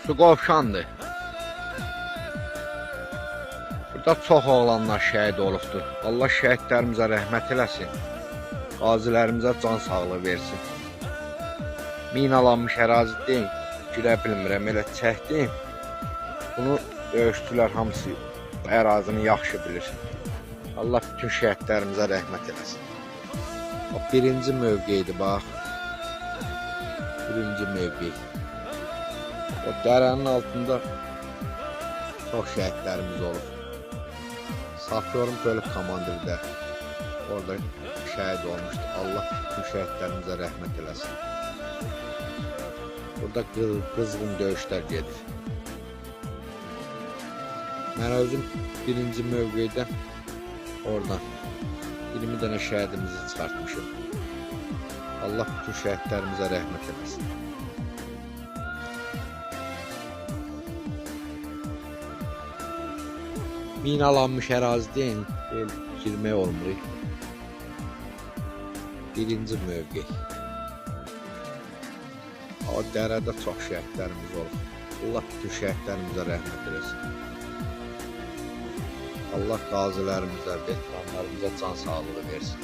Su qovşandır. Burada çox oğlanlar şəhid olubdur. Allah şəhidlərimizə rəhmət eləsin. Qazilərimizə can sağlığı versin. Minalanmış ərazi deyil. Girə bilmirəm, elə çəkdim. Bunu döyüşçülər hamısı ərazini yaxşı bilir. Allah bütün şəhidlərimizə rəhmət eləsin. Birinci mövqeydir, bax. Birinci mövqey. O dərənin altında çox şəhidlərimiz olur. Safyorum bölük komandirdə orada şəhid olmuşdu. Allah bütün şəhidlərimizə rəhmət eləsin. Burada qızğın döyüşlər gedir. Mən özüm birinci mövqeydən oradan 20 dənə şəhidimizi çıxartmışım. Allah bütün şəhidlərimizə rəhmət eləsin. Minalanmış ərazidən girmək olmur. Birinci mövqey. O dərədə çox şəhidlərimiz olur. Allah bütün şəhidlərimizə rəhmət eləsin. Allah qazilərimizə, veteranlarımıza can sağlığı versin.